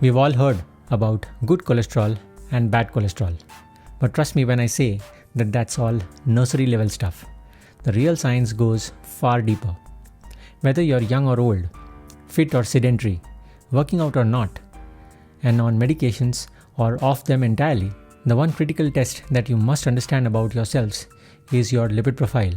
We've all heard about good cholesterol and bad cholesterol. But trust me when I say that that's all nursery level stuff. The real science goes far deeper. Whether you're young or old, fit or sedentary, working out or not, and on medications or off them entirely, the one critical test that you must understand about yourselves is your lipid profile.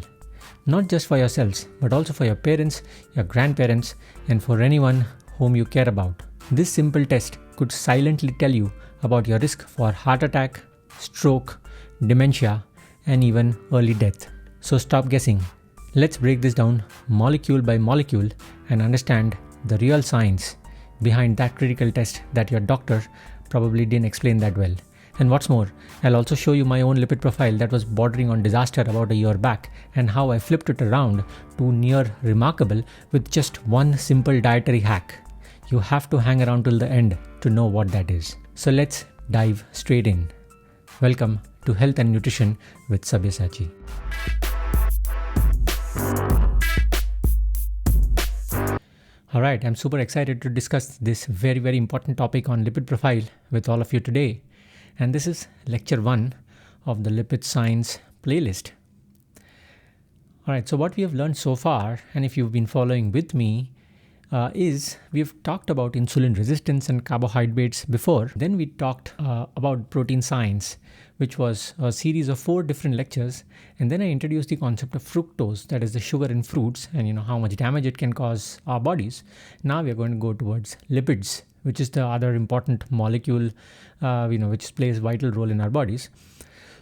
Not just for yourselves, but also for your parents, your grandparents, and for anyone whom you care about. This simple test could silently tell you about your risk for heart attack, stroke, dementia, and even early death. So stop guessing. Let's break this down molecule by molecule and understand the real science behind that critical test that your doctor probably didn't explain that well. And what's more, I'll also show you my own lipid profile that was bordering on disaster about a year back and how I flipped it around to near remarkable with just one simple dietary hack. You have to hang around till the end to know what that is. So let's dive straight in. Welcome to Health and Nutrition with Sabyasachi. Alright, I'm super excited to discuss this very, very important topic on lipid profile with all of you today. And this is lecture 1 of the Lipid Science playlist. Alright, so what we have learned so far, and if you've been following with me, is we've talked about insulin resistance and carbohydrates before. Then we talked about protein science, which was a series of 4 different lectures. And then I introduced the concept of fructose, that is the sugar in fruits, and how much damage it can cause our bodies. Now we are going to go towards lipids, which is the other important molecule, which plays a vital role in our bodies.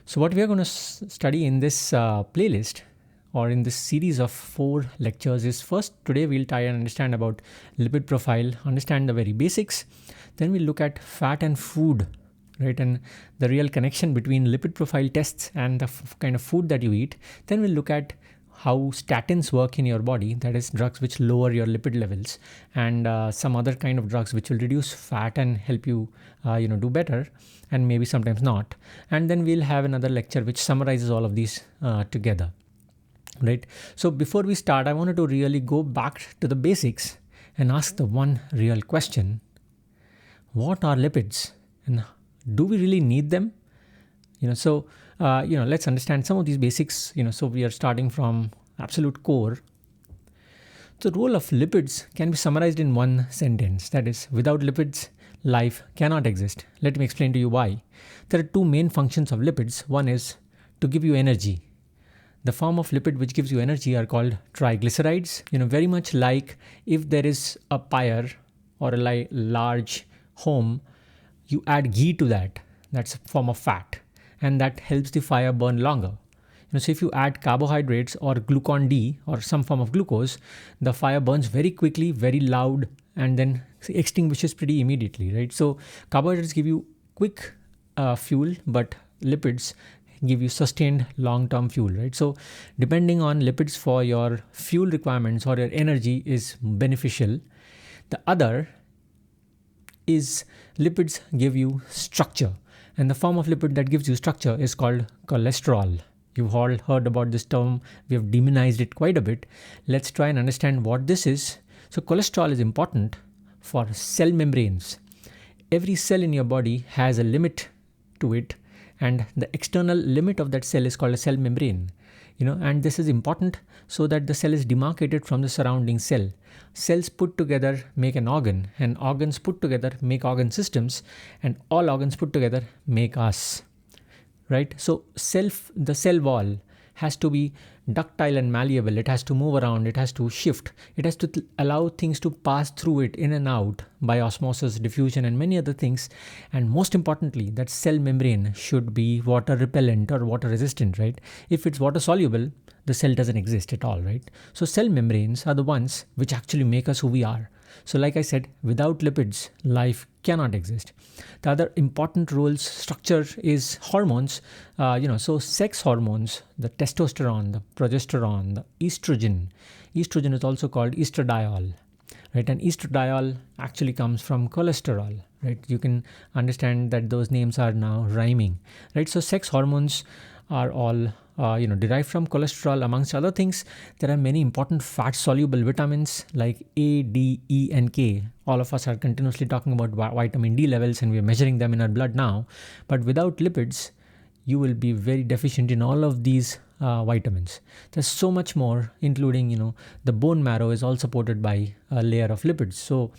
So what we are going to study in this playlist, or in this series of 4 lectures, is first today we'll try and understand about lipid profile, understand the very basics. Then we'll look at fat and food, right, and the real connection between lipid profile tests and the kind of food that you eat. Then we'll look at how statins work in your body, that is drugs which lower your lipid levels, and some other kind of drugs which will reduce fat and help you do better, and maybe sometimes not. And then we'll have another lecture which summarizes all of these together. Right. So before we start, I wanted to really go back to the basics and ask the one real question. What are lipids and do we really need them? Let's understand some of these basics. So we are starting from absolute core. The role of lipids can be summarized in one sentence. That is, without lipids, life cannot exist. Let me explain to you why. There are 2 main functions of lipids. One is to give you energy. The form of lipid which gives you energy are called triglycerides. Very much like if there is a pyre or a large home, you add ghee to that. That's a form of fat, and that helps the fire burn longer. So if you add carbohydrates or glucon D or some form of glucose, the fire burns very quickly, very loud, and then extinguishes pretty immediately, right? So carbohydrates give you quick fuel, but lipids give you sustained long-term fuel, right? So depending on lipids for your fuel requirements or your energy is beneficial. The other is lipids give you structure, and the form of lipid that gives you structure is called cholesterol. You've all heard about this term. We have demonized it quite a bit. Let's try and understand what this is. So cholesterol is important for cell membranes. Every cell in your body has a limit to it, and the external limit of that cell is called a cell membrane. And this is important so that the cell is demarcated from the surrounding cell. Cells put together make an organ, and organs put together make organ systems, and all organs put together make us, right? So the cell wall has to be ductile and malleable. It has to move around. It has to shift. It has to allow things to pass through it in and out by osmosis, diffusion, and many other things. And most importantly, that cell membrane should be water repellent or water resistant, right? If it's water soluble, the cell doesn't exist at all, right? So cell membranes are the ones which actually make us who we are. So like I said, without lipids, life cannot exist. The other important roles structure is hormones. So sex hormones, the testosterone, the progesterone, the estrogen. Estrogen is also called estradiol, right? And estradiol actually comes from cholesterol, right? You can understand that those names are now rhyming, right? So sex hormones are all derived from cholesterol. Amongst other things, there are many important fat-soluble vitamins like A, D, E, and K. All of us are continuously talking about vitamin D levels, and we are measuring them in our blood now. But without lipids, you will be very deficient in all of these vitamins. There's so much more, including, the bone marrow is all supported by a layer of lipids. So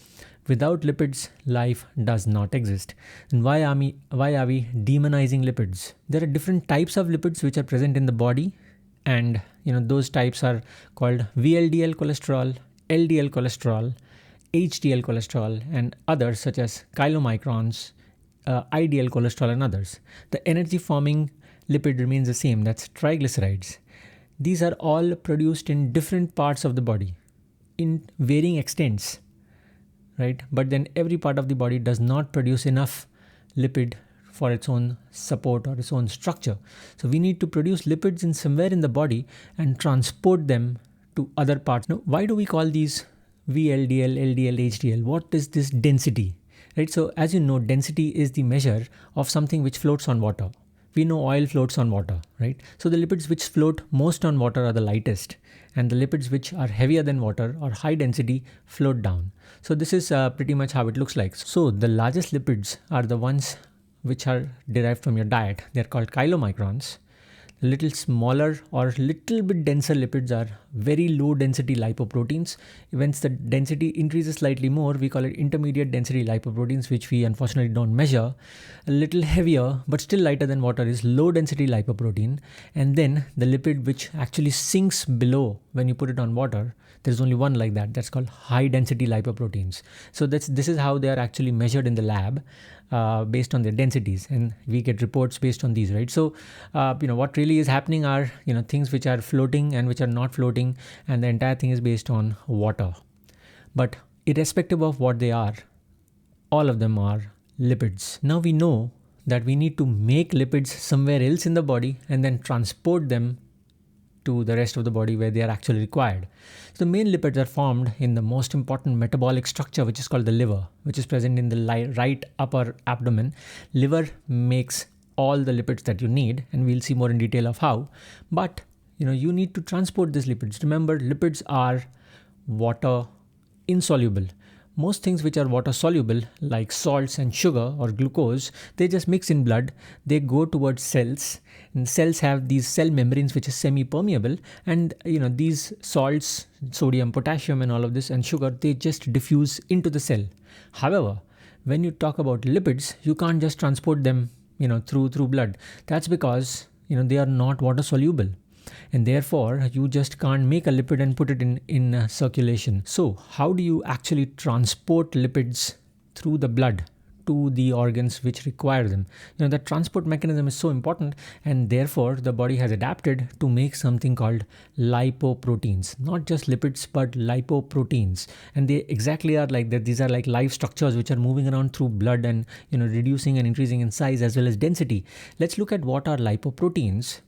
without lipids, life does not exist. And why are we demonizing lipids? There are different types of lipids which are present in the body, and those types are called VLDL cholesterol, LDL cholesterol, HDL cholesterol, and others such as chylomicrons, IDL cholesterol, and others. The energy forming lipid remains the same, that's triglycerides. These are all produced in different parts of the body in varying extents, right? But then every part of the body does not produce enough lipid for its own support or its own structure. So we need to produce lipids in somewhere in the body and transport them to other parts. Now, why do we call these VLDL, LDL, HDL? What is this density? Right? So as you know, density is the measure of something which floats on water. We know oil floats on water, right? So the lipids which float most on water are the lightest, and the lipids which are heavier than water or high density float down. So this is pretty much how it looks like. So the largest lipids are the ones which are derived from your diet. They're called chylomicrons. Little smaller or little bit denser lipids are very low density lipoproteins. Once the density increases slightly more, we call it intermediate density lipoproteins, which we unfortunately don't measure. A little heavier but still lighter than water is low density lipoprotein. And then the lipid which actually sinks below when you put it on water, there's only one like that. That's called high density lipoproteins. So this is how they are actually measured in the lab. Based on their densities, and we get reports based on these, right? So what really is happening are things which are floating and which are not floating, and the entire thing is based on water. But irrespective of what they are, all of them are lipids. Now we know that we need to make lipids somewhere else in the body and then transport them to the rest of the body where they are actually required. So the main lipids are formed in the most important metabolic structure, which is called the liver, which is present in the right upper abdomen. Liver makes all the lipids that you need, and we'll see more in detail of how. But you need to transport these lipids. Remember, lipids are water insoluble. Most things which are water soluble, like salts and sugar or glucose, they just mix in blood. They go towards cells, and cells have these cell membranes which is semi-permeable, and these salts, sodium, potassium, and all of this, and sugar, they just diffuse into the cell. However, when you talk about lipids, you can't just transport them through blood. That's because they are not water soluble. And therefore, you just can't make a lipid and put it in circulation. So how do you actually transport lipids through the blood to the organs which require them? The transport mechanism is so important, and therefore the body has adapted to make something called lipoproteins. Not just lipids, but lipoproteins. And they exactly are like that. These are like live structures which are moving around through blood and reducing and increasing in size as well as density. Let's look at what are lipoproteins.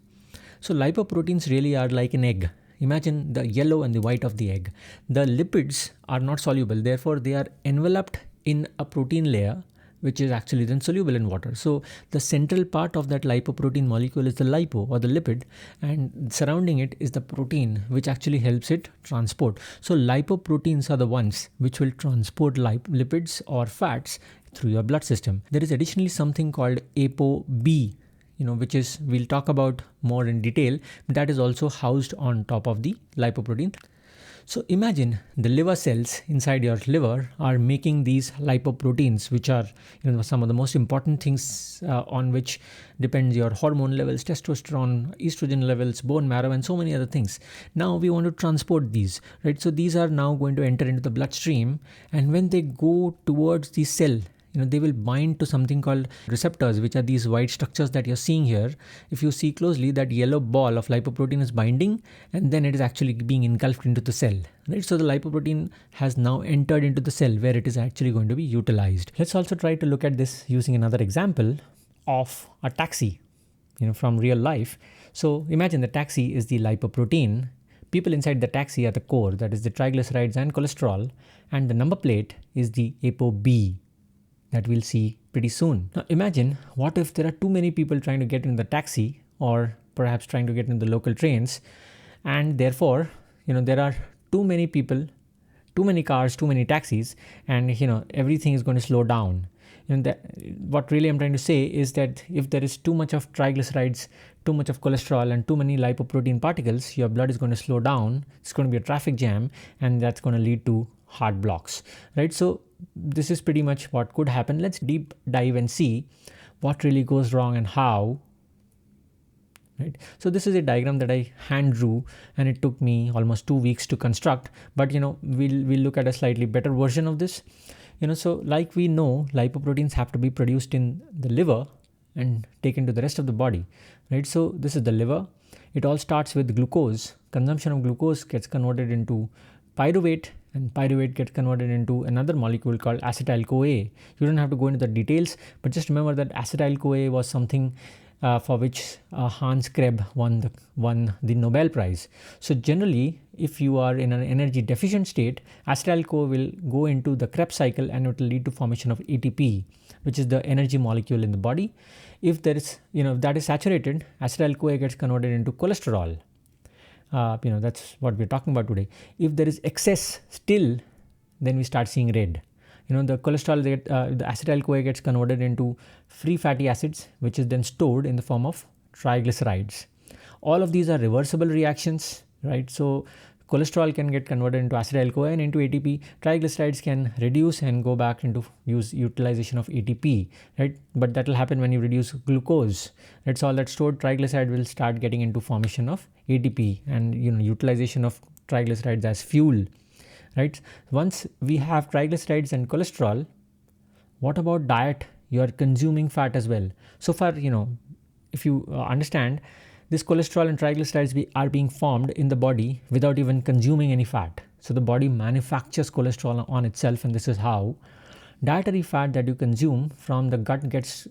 So lipoproteins really are like an egg. Imagine the yellow and the white of the egg. The lipids are not soluble, therefore they are enveloped in a protein layer which is actually then soluble in water. So the central part of that lipoprotein molecule is the lipo or the lipid, and surrounding it is the protein which actually helps it transport. So lipoproteins are the ones which will transport lipids or fats through your blood system. There is additionally something called ApoB, which is, we'll talk about more in detail, that is also housed on top of the lipoprotein. So imagine the liver cells inside your liver are making these lipoproteins, which are some of the most important things on which depends your hormone levels, testosterone, estrogen levels, bone marrow, and so many other things. Now we want to transport these, right? So these are now going to enter into the bloodstream, and when they go towards the cell, they will bind to something called receptors, which are these white structures that you're seeing here. If you see closely, that yellow ball of lipoprotein is binding, and then it is actually being engulfed into the cell, right? So the lipoprotein has now entered into the cell where it is actually going to be utilized. Let's also try to look at this using another example of a taxi, from real life. So imagine the taxi is the lipoprotein. People inside the taxi are the core, that is the triglycerides and cholesterol, and the number plate is the ApoB that we'll see pretty soon. Now imagine, what if there are too many people trying to get in the taxi, or perhaps trying to get into the local trains, and therefore there are too many people, too many cars, too many taxis, and everything is going to slow down. What really I'm trying to say is that if there is too much of triglycerides, too much of cholesterol, and too many lipoprotein particles, your blood is going to slow down. It's going to be a traffic jam, and that's going to lead to heart blocks, right? So this is pretty much what could happen. Let's deep dive and see what really goes wrong and how. Right. So this is a diagram that I hand drew, and it took me almost 2 weeks to construct, but we'll look at a slightly better version of this. So like we know, lipoproteins have to be produced in the liver and taken to the rest of the body, right? So this is the liver. It all starts with glucose. Consumption of glucose gets converted into pyruvate, and pyruvate gets converted into another molecule called acetyl-CoA. You don't have to go into the details, but just remember that acetyl-CoA was something for which Hans Krebs won the Nobel Prize. So generally, if you are in an energy deficient state, acetyl-CoA will go into the Krebs cycle, and it will lead to formation of ATP, which is the energy molecule in the body. If there is, if that is saturated, acetyl-CoA gets converted into cholesterol. That's what we're talking about today. If there is excess still, then we start seeing red. The cholesterol, the acetyl-CoA gets converted into free fatty acids, which is then stored in the form of triglycerides. All of these are reversible reactions, right? So cholesterol can get converted into acetyl-CoA and into ATP. Triglycerides can reduce and go back into utilization of ATP, right? But that will happen when you reduce glucose. That's all that stored triglyceride will start getting into formation of ATP and utilization of triglycerides as fuel. Right. Once we have triglycerides and cholesterol, what about diet? You are consuming fat as well. So far, if you understand, this cholesterol and triglycerides are being formed in the body without even consuming any fat. So the body manufactures cholesterol on itself, and this is how dietary fat that you consume from the gut gets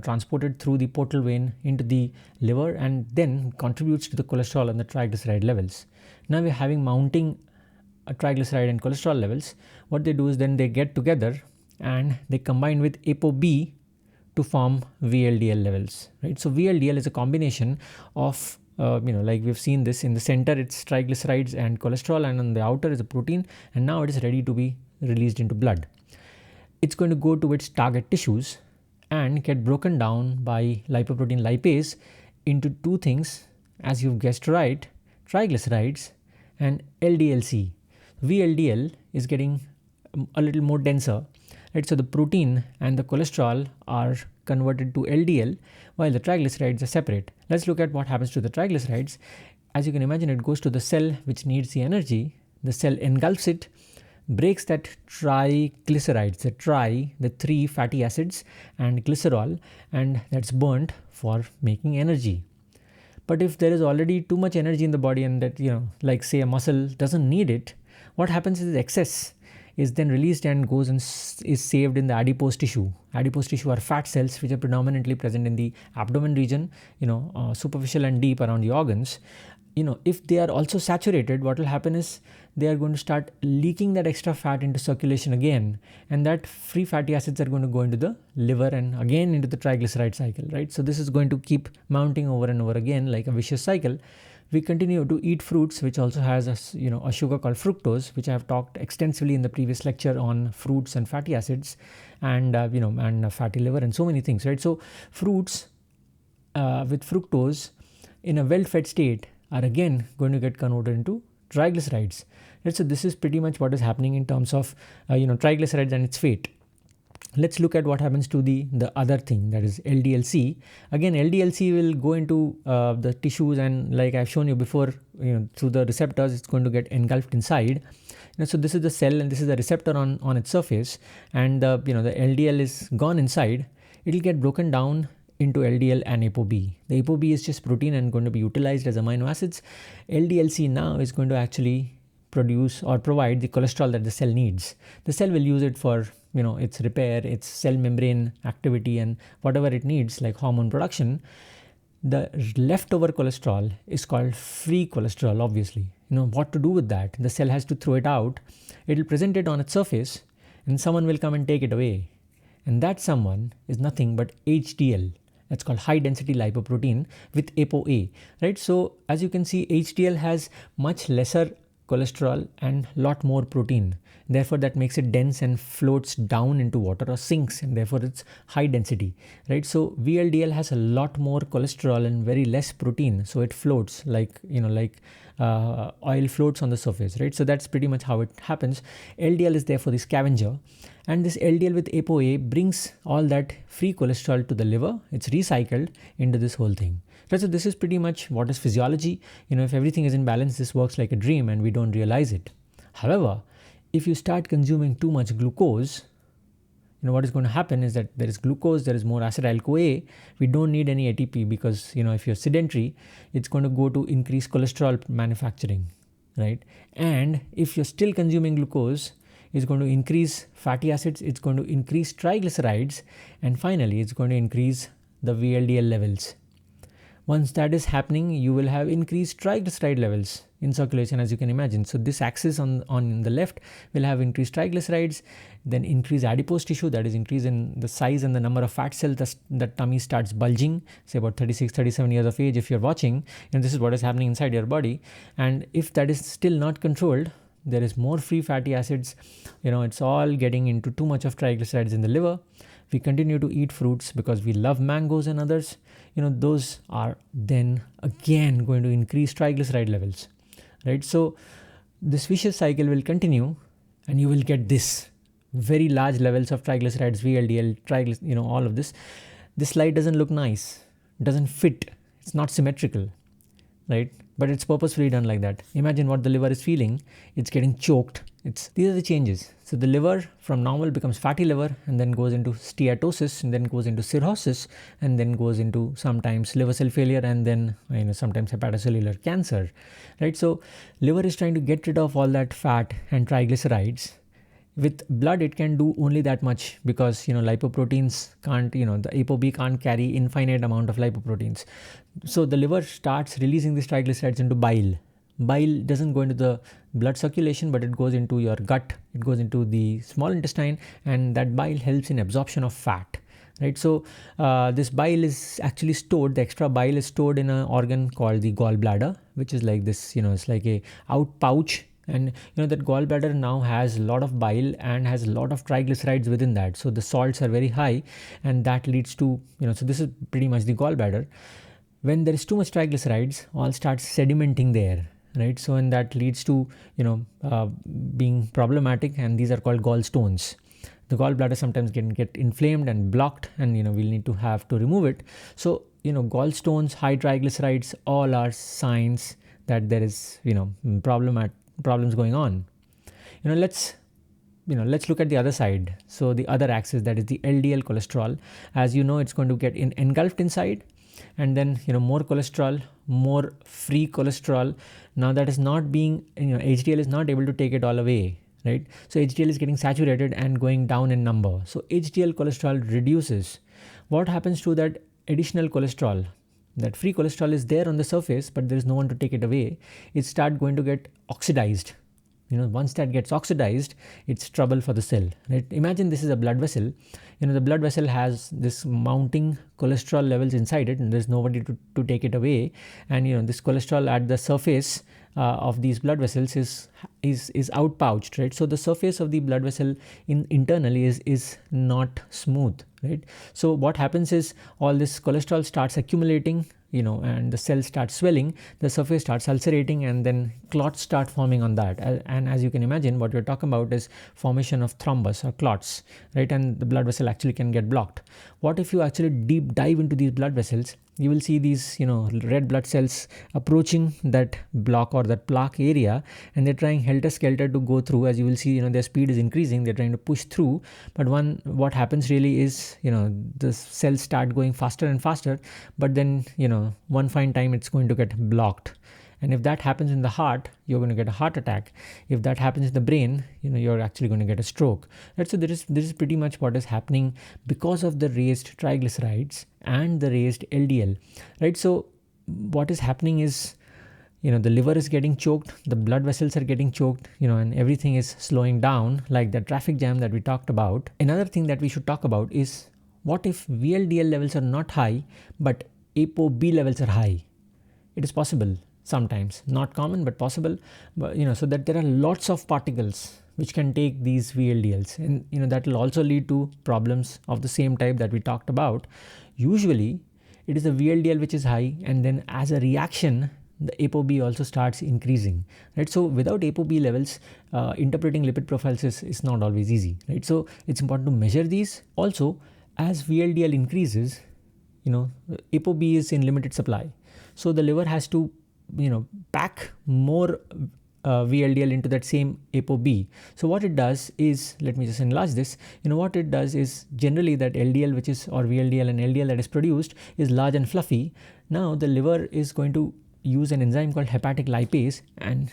transported through the portal vein into the liver and then contributes to the cholesterol and the triglyceride levels. Now we're having mounting triglyceride and cholesterol levels. What they do is then they get together and they combine with ApoB to form VLDL levels, right? So VLDL is a combination of like we've seen this in the center, it's triglycerides and cholesterol, and on the outer is a protein, and now it is ready to be released into blood. It's going to go to its target tissues and get broken down by lipoprotein lipase into two things, as you've guessed right, triglycerides and LDL-C. VLDL is getting a little more denser, right? So the protein and the cholesterol are converted to LDL while the triglycerides are separate. Let's look at what happens to the triglycerides. As you can imagine, it goes to the cell which needs the energy. The cell engulfs it, breaks that triglycerides, the three fatty acids and glycerol, and that's burnt for making energy. But if there is already too much energy in the body and that, like say a muscle doesn't need it, what happens is excess is then released and goes and is saved in the adipose tissue. Adipose tissue are fat cells which are predominantly present in the abdomen region, superficial and deep around the organs. If they are also saturated, what will happen is they are going to start leaking that extra fat into circulation again, and that free fatty acids are going to go into the liver and again into the triglyceride cycle, right? So this is going to keep mounting over and over again like a vicious cycle. We continue to eat fruits, which also has a sugar called fructose, which I have talked extensively in the previous lecture on fruits and fatty acids, and and fatty liver and so many things, right? So fruits with fructose in a well-fed state are again going to get converted into triglycerides. Right? So this is pretty much what is happening in terms of triglycerides and its fate. Let's look at what happens to the other thing, that is LDL-C. Again, LDL-C will go into the tissues, and like I've shown you before, through the receptors, it's going to get engulfed inside. So this is the cell, and this is the receptor on its surface, and the LDL is gone inside. It will get broken down into LDL and ApoB. The ApoB is just protein and going to be utilized as amino acids. LDL-C now is going to actually produce or provide the cholesterol that the cell needs. The cell will use it for its repair, its cell membrane activity, and whatever it needs like hormone production. The leftover cholesterol is called free cholesterol, obviously. What to do with that? The cell has to throw it out. It will present it on its surface, and someone will come and take it away. And that someone is nothing but HDL. That's called high density lipoprotein with ApoA, right? So as you can see, HDL has much lesser cholesterol and lot more protein. Therefore, that makes it dense and floats down into water or sinks, and therefore it's high density, right? So VLDL has a lot more cholesterol and very less protein, so it floats like oil floats on the surface, right? So that's pretty much how it happens. LDL is therefore the scavenger, and this LDL with ApoA brings all that free cholesterol to the liver. It's recycled into this whole thing. So this is pretty much what is physiology. If everything is in balance, this works like a dream and we don't realize it. However, if you start consuming too much glucose, what is going to happen is that there is glucose, there is more acetyl-CoA. We don't need any ATP because, if you're sedentary, it's going to go to increase cholesterol manufacturing, right? And if you're still consuming glucose, it's going to increase fatty acids, it's going to increase triglycerides, and finally, it's going to increase the VLDL levels. Once that is happening, you will have increased triglyceride levels in circulation, as you can imagine. So this axis on the left will have increased triglycerides, then increased adipose tissue, that is increase in the size and the number of fat cells. The tummy starts bulging, say about 36, 37 years of age if you're watching, and this is what is happening inside your body. And if that is still not controlled, there is more free fatty acids. It's all getting into too much of triglycerides in the liver. We continue to eat fruits because we love mangoes and others. Those are then again going to increase triglyceride levels, right? So this vicious cycle will continue, and you will get this very large levels of triglycerides, VLDL, all of this. This slide doesn't look nice, doesn't fit, it's not symmetrical, right? But it's purposefully done like that. Imagine what the liver is feeling. It's getting choked. These are the changes. So the liver from normal becomes fatty liver, and then goes into steatosis, and then goes into cirrhosis, and then goes into sometimes liver cell failure, and then sometimes hepatocellular cancer, right? So liver is trying to get rid of all that fat and triglycerides. With blood, it can do only that much because lipoproteins can't, the ApoB can't carry infinite amount of lipoproteins. So the liver starts releasing these triglycerides into bile. Bile doesn't go into the blood circulation, but it goes into your gut, it goes into the small intestine, and that bile helps in absorption of fat, right? So this bile is actually stored, the extra bile is stored in an organ called the gallbladder, which is like this, it's like a out pouch. And that gallbladder now has a lot of bile and has a lot of triglycerides within that. So the salts are very high, and that leads to, so this is pretty much the gallbladder. When there is too much triglycerides, all starts sedimenting there, right? So and that leads to, being problematic, and these are called gallstones. The gallbladder sometimes can get inflamed and blocked, and we'll need to have to remove it. So gallstones, high triglycerides, all are signs that there is problems going on. Let's look at the other side. So the other axis, that is the LDL cholesterol. As it's going to get engulfed inside, and then more cholesterol, more free cholesterol. Now that is not being, HDL is not able to take it all away, right? So HDL is getting saturated and going down in number. So HDL cholesterol reduces. What happens to that additional cholesterol? That free cholesterol is there on the surface, but there is no one to take it away. It starts going to get oxidized. Once that gets oxidized, it's trouble for the cell, right? Imagine this is a blood vessel. The blood vessel has this mounting cholesterol levels inside it, and there's nobody to take it away. And this cholesterol at the surface of these blood vessels is outpouched, right? So the surface of the blood vessel internally is not smooth, right? So what happens is all this cholesterol starts accumulating, and the cells start swelling, the surface starts ulcerating, and then clots start forming on that. And as you can imagine, what we're talking about is formation of thrombus or clots, right? And the blood vessel actually can get blocked. What if you actually deep dive into these blood vessels? You will see these, red blood cells approaching that block or that plaque area, and they're trying helter-skelter to go through. As you will see, their speed is increasing. They're trying to push through. But what happens really is, the cells start going faster and faster. But then, one fine time, it's going to get blocked. And if that happens in the heart, you're going to get a heart attack. If that happens in the brain, you're actually going to get a stroke. Right? So this is pretty much what is happening because of the raised triglycerides and the raised LDL. Right? So what is happening is, the liver is getting choked, the blood vessels are getting choked, and everything is slowing down like the traffic jam that we talked about. Another thing that we should talk about is what if VLDL levels are not high, but ApoB levels are high? It is possible sometimes, not common, but possible. But so that there are lots of particles which can take these VLDLs, and that will also lead to problems of the same type that we talked about. Usually, it is the VLDL which is high, and then as a reaction, the ApoB also starts increasing, right? So without ApoB levels, interpreting lipid profiles is not always easy, right? So it's important to measure these. Also, as VLDL increases, ApoB is in limited supply, so the liver has to pack more VLDL into that same ApoB. So what it does is, let me just enlarge this, what it does is generally that LDL which is, or VLDL and LDL that is produced is large and fluffy. Now the liver is going to use an enzyme called hepatic lipase and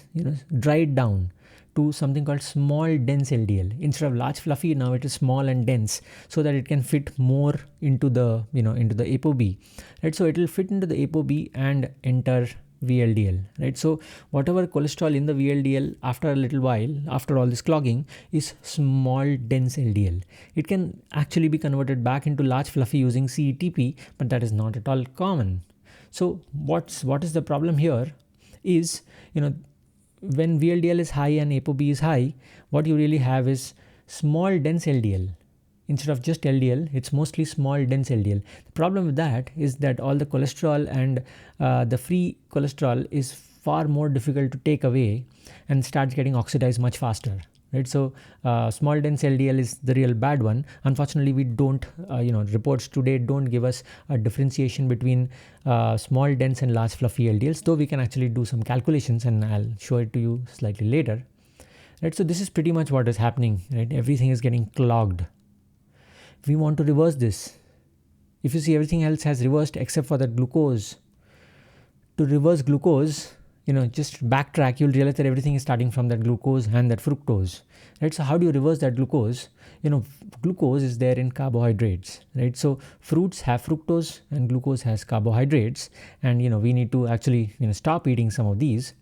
dry it down to something called small dense LDL. Instead of large fluffy, now it is small and dense, so that it can fit more into the into the ApoB, right? So it will fit into the ApoB and enter VLDL, right? So whatever cholesterol in the VLDL after a little while, after all this clogging, is small dense LDL. It can actually be converted back into large fluffy using CETP, but that is not at all common. So what is the problem here is, when VLDL is high and ApoB is high, what you really have is small dense LDL. Instead of just LDL, it's mostly small dense LDL. The problem with that is that all the cholesterol and the free cholesterol is far more difficult to take away and starts getting oxidized much faster, right? So small dense LDL is the real bad one. Unfortunately, we don't, reports today don't give us a differentiation between small dense and large fluffy LDLs, though we can actually do some calculations, and I'll show it to you slightly later, right? So this is pretty much what is happening, right? Everything is getting clogged. We want to reverse this. If you see, everything else has reversed except for the glucose. To reverse glucose, just backtrack, you'll realize that everything is starting from that glucose and that fructose, right? So how do you reverse that glucose? Glucose is there in carbohydrates, right? So fruits have fructose and glucose has carbohydrates, and we need to actually stop eating some of these.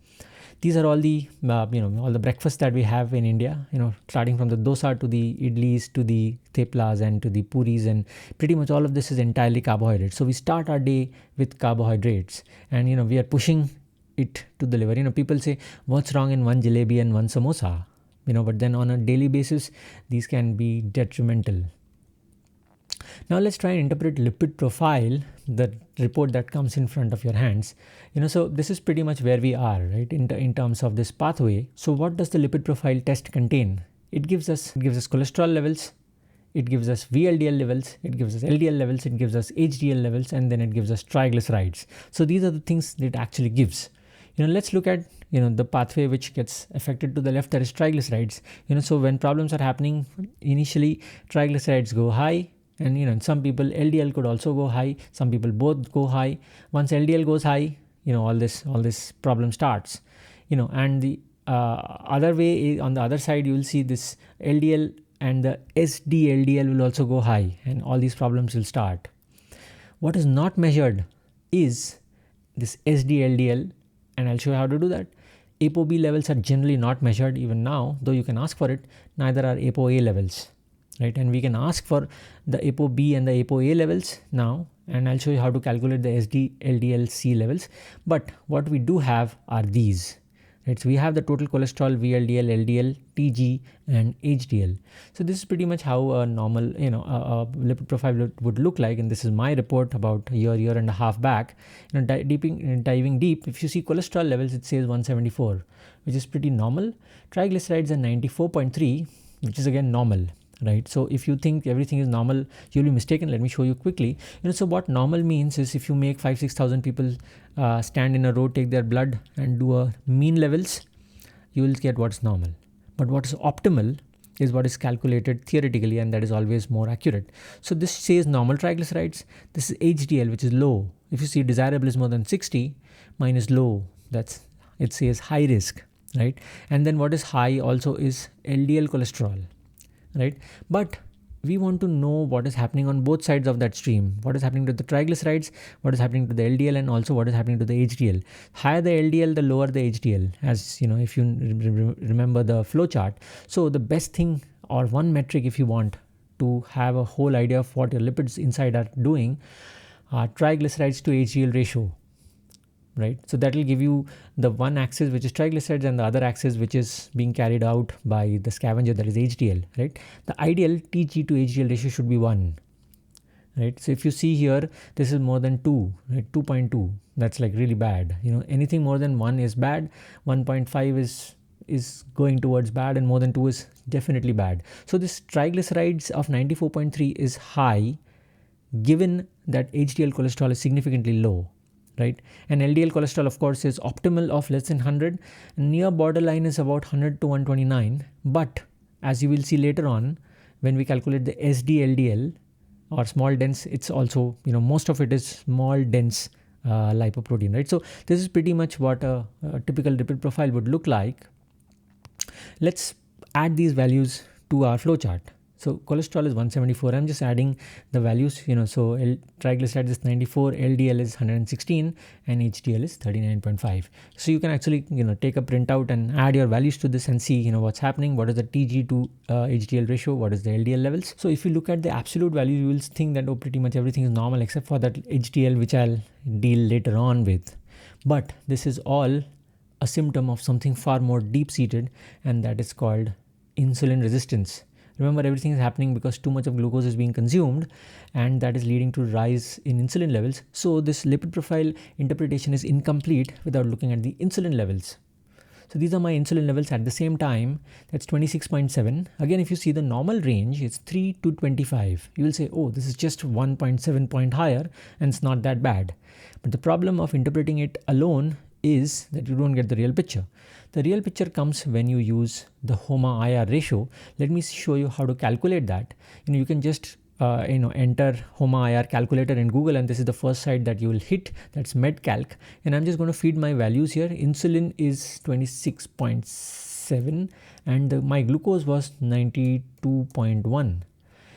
These are all the all the breakfasts that we have in India, starting from the dosa to the idlis to the theplas and to the puris, and pretty much all of this is entirely carbohydrates. So we start our day with carbohydrates, and we are pushing it to the liver. People say, what's wrong in one jalebi and one samosa? But then on a daily basis, these can be detrimental. Now let's try and interpret lipid profile, the report that comes in front of your hands. So this is pretty much where we are, right, in terms of this pathway. So what does the lipid profile test contain? It gives us cholesterol levels, it gives us VLDL levels, it gives us LDL levels, it gives us HDL levels, and then it gives us triglycerides. So these are the things that it actually gives. Let's look at the pathway which gets affected to the left, that is triglycerides. So when problems are happening, initially triglycerides go high, and in some people LDL could also go high, some people both go high. Once LDL goes high, all this problem starts. And the other way, on the other side, you will see this LDL and the sd-LDL will also go high, and all these problems will start. What is not measured is this sd-LDL, and I'll show you how to do that. ApoB levels are generally not measured even now, though you can ask for it. Neither are ApoA levels, right? And we can ask for the ApoB and the ApoA levels now, and I'll show you how to calculate the sd-LDL-C levels. But what we do have are these, right? So we have the total cholesterol, VLDL, LDL, TG, and HDL. So this is pretty much how a normal, a lipid profile would look like. And this is my report about a year and a half back. Diving deep, if you see cholesterol levels, it says 174, which is pretty normal. Triglycerides are 94.3, which is again normal, right? So if you think everything is normal, you'll be mistaken. Let me show you quickly. So what normal means is, if you make 5,000-6,000 people stand in a row, take their blood and do a mean levels, you will get what's normal. But what is optimal is what is calculated theoretically, and that is always more accurate. So this says normal triglycerides. This is HDL, which is low. If you see desirable is more than 60, mine is low. It says high risk, right? And then what is high also is LDL cholesterol, right? But we want to know what is happening on both sides of that stream. What is happening to the triglycerides, what is happening to the LDL, and also what is happening to the HDL. Higher the LDL, the lower the HDL, as if you remember the flow chart. So the best thing, or one metric if you want to have a whole idea of what your lipids inside are doing, triglycerides to HDL ratio, right? So that will give you the one axis which is triglycerides and the other axis which is being carried out by the scavenger, that is HDL, right? The ideal TG to HDL ratio should be 1, right? So if you see here, this is more than 2, right? 2.2, that's like really bad. Anything more than 1 is bad, 1.5 is going towards bad, and more than 2 is definitely bad. So this triglycerides of 94.3 is high given that HDL cholesterol is significantly low, right? And LDL cholesterol, of course, is optimal of less than 100. Near borderline is about 100 to 129. But as you will see later on, when we calculate the sd-LDL or small dense, it's also, most of it is small dense lipoprotein, right? So this is pretty much what a typical lipid profile would look like. Let's add these values to our flowchart. So cholesterol is 174. I'm just adding the values, so triglycerides is 94, LDL is 116, and HDL is 39.5. So you can actually, take a printout and add your values to this and see, what's happening. What is the TG to HDL ratio? What is the LDL levels? So if you look at the absolute value, you will think that, pretty much everything is normal except for that HDL, which I'll deal later on with. But this is all a symptom of something far more deep-seated, and that is called insulin resistance. Remember, everything is happening because too much of glucose is being consumed, and that is leading to rise in insulin levels. So this lipid profile interpretation is incomplete without looking at the insulin levels. So these are my insulin levels at the same time. That's 26.7. Again, if you see the normal range, it's 3 to 25. You will say, oh, this is just 1.7 point higher and it's not that bad. But the problem of interpreting it alone is that you don't get the real picture. The real picture comes when you use the HOMA-IR ratio. Let me show you how to calculate that. You can just enter HOMA-IR calculator in Google, and this is the first site that you will hit. That's MedCalc, and I'm just going to feed my values here. Insulin is 26.7 and my glucose was 92.1.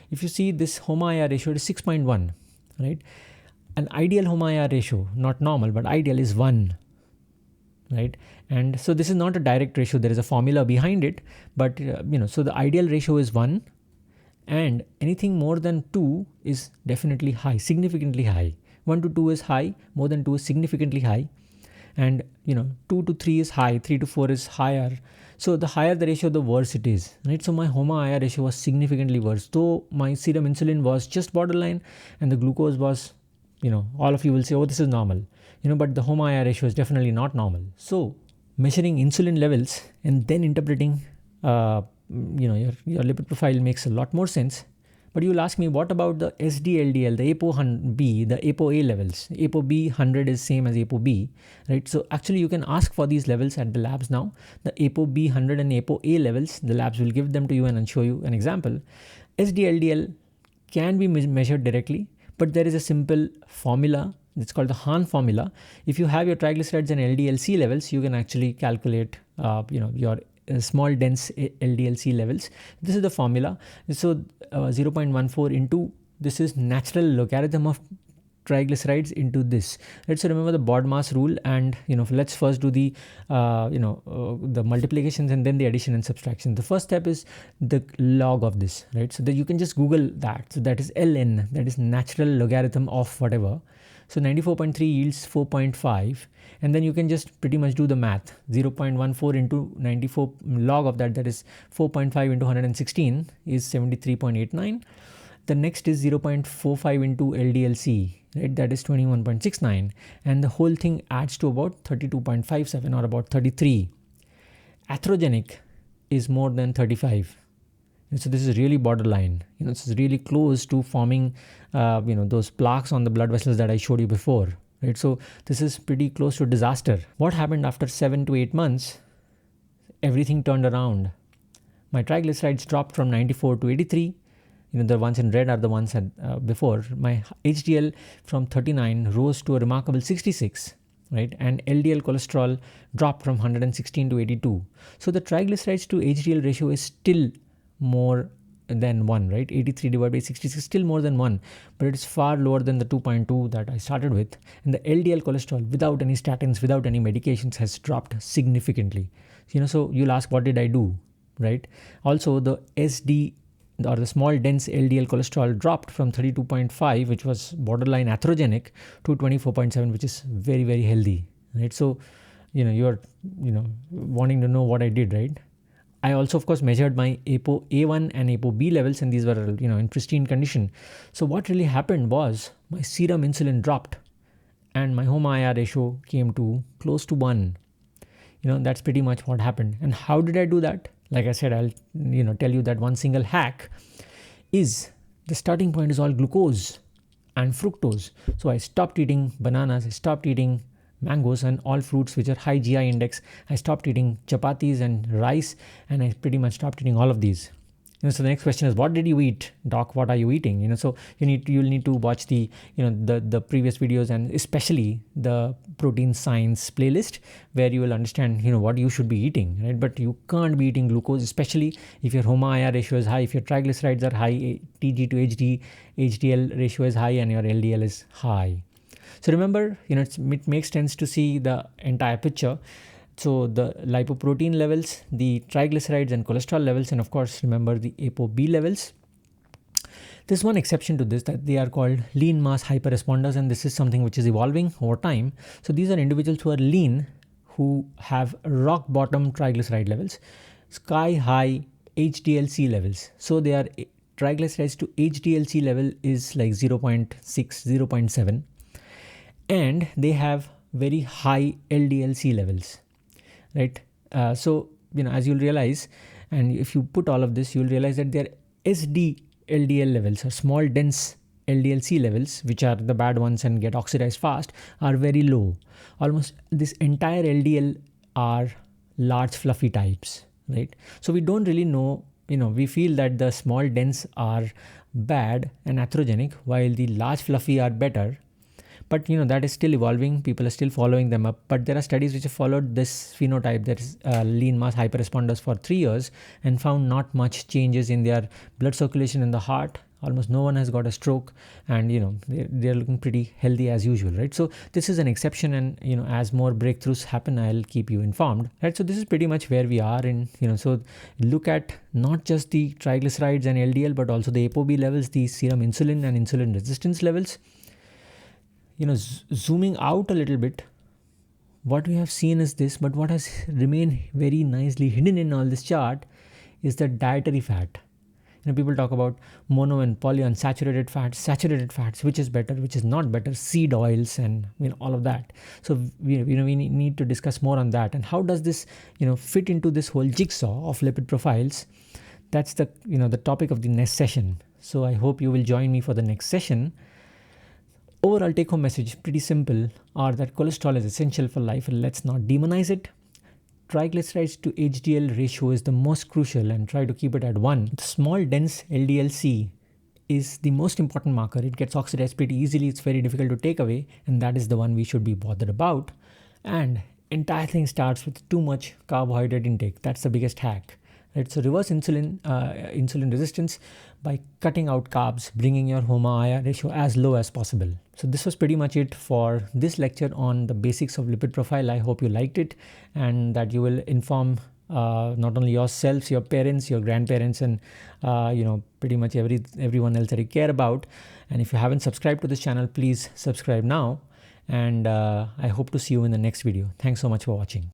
If you see, this HOMA-IR ratio is 6.1, right? An ideal HOMA-IR ratio, not normal, but ideal, is 1. Right? And so this is not a direct ratio. There is a formula behind it, but so the ideal ratio is 1, and anything more than 2 is definitely high, significantly high. 1 to 2 is high, more than 2 is significantly high, and 2 to 3 is high, 3 to 4 is higher. So the higher the ratio, the worse it is, right? So my HOMA-IR ratio was significantly worse. Though my serum insulin was just borderline and the glucose was, all of you will say, oh, this is normal. But the HOMA-IR ratio is definitely not normal. So measuring insulin levels and then interpreting, your lipid profile makes a lot more sense. But you'll ask me, what about the sd-LDL, the ApoB, the ApoA levels? ApoB 100 is same as ApoB, right? So actually you can ask for these levels at the labs now. The ApoB 100 and ApoA levels, the labs will give them to you and I'll show you an example. sd-LDL can be measured directly, but there is a simple formula. It's called the Hahn formula. If you have your triglycerides and LDL-C levels, you can actually calculate, your small dense LDL-C levels. This is the formula. So 0.14 into, this is natural logarithm of triglycerides into this. Let's remember the BODMAS rule, and let's first do the the multiplications and then the addition and subtraction. The first step is the log of this, right? So that you can just Google that. So that is ln, that is natural logarithm of whatever. So 94.3 yields 4.5, and then you can just pretty much do the math. 0.14 into 94 log of that, that is 4.5 into 116 is 73.89. The next is 0.45 into LDL-C, right? That is 21.69, and the whole thing adds to about 32.57 or about 33. Atherogenic is more than 35. So this is really borderline. This is really close to forming, those plaques on the blood vessels that I showed you before, right? So this is pretty close to disaster. What happened after 7 to 8 months? Everything turned around. My triglycerides dropped from 94 to 83. The ones in red are the ones before. My HDL from 39 rose to a remarkable 66. Right, and LDL cholesterol dropped from 116 to 82. So the triglycerides to HDL ratio is still more than 1, right? 83 divided by 66, still more than 1, but it is far lower than the 2.2 that I started with. And the LDL cholesterol, without any statins, without any medications, has dropped significantly. So you'll ask, what did I do, right? Also, the or the small dense LDL cholesterol dropped from 32.5, which was borderline atherogenic, to 24.7, which is very, very healthy, right? So, you're, wanting to know what I did, right? I also, of course, measured my ApoA1 and ApoB levels, and these were, in pristine condition. So what really happened was my serum insulin dropped and my HOMA-IR ratio came to close to 1. That's pretty much what happened. And how did I do that? Like I said, I'll, tell you that one single hack is the starting point is all glucose and fructose. So I stopped eating bananas, I stopped eating mangoes and all fruits which are high GI index. I stopped eating chapatis and rice, and I pretty much stopped eating all of these. So the next question is, what did you eat, doc? What are you eating? So you'll need to watch the the previous videos, and especially the protein science playlist, where you will understand what you should be eating, right? But you can't be eating glucose, especially if your HOMA-IR ratio is high, if your triglycerides are high, TG to HDL ratio is high, and your LDL is high. So remember, it makes sense to see the entire picture. So the lipoprotein levels, the triglycerides and cholesterol levels, and of course, remember the ApoB levels. There's one exception to this, that they are called lean mass hyperresponders, and this is something which is evolving over time. So these are individuals who are lean, who have rock bottom triglyceride levels, sky high HDL-C levels. So their triglycerides to HDL-C level is like 0.6, 0.7. And they have very high LDL-C levels, right? So, as you'll realize, and if you put all of this, you'll realize that their sd-LDL levels, or small dense LDL-C levels, which are the bad ones and get oxidized fast, are very low. Almost this entire LDL are large fluffy types, right? So we don't really know, we feel that the small dense are bad and atherogenic, while the large fluffy are better. But that is still evolving. People are still following them up. But there are studies which have followed this phenotype, that is lean mass hyperresponders, for 3 years, and found not much changes in their blood circulation in the heart. Almost no one has got a stroke, and they're looking pretty healthy as usual, right? So this is an exception, and as more breakthroughs happen, I'll keep you informed, right? So this is pretty much where we are in. So look at not just the triglycerides and LDL, but also the ApoB levels, the serum insulin and insulin resistance levels. Zooming out a little bit, what we have seen is this, but what has remained very nicely hidden in all this chart is the dietary fat. People talk about mono and polyunsaturated fats, which is better, which is not better, seed oils, and all of that. So we need to discuss more on that, and how does this fit into this whole jigsaw of lipid profiles. That's the the topic of the next session. So I hope you will join me for the next session. Overall take-home message, pretty simple, are that cholesterol is essential for life, and let's not demonize it. Triglycerides to HDL ratio is the most crucial, and try to keep it at 1. The small dense LDL-C is the most important marker. It gets oxidized pretty easily. It's very difficult to take away, and that is the one we should be bothered about. And entire thing starts with too much carbohydrate intake. That's the biggest hack. Right? So reverse insulin resistance by cutting out carbs, bringing your HOMA-IR ratio as low as possible. So this was pretty much it for this lecture on the basics of lipid profile. I hope you liked it, and that you will inform not only yourselves, your parents, your grandparents, and pretty much everyone else that you care about. And if you haven't subscribed to this channel, please subscribe now. And I hope to see you in the next video. Thanks so much for watching.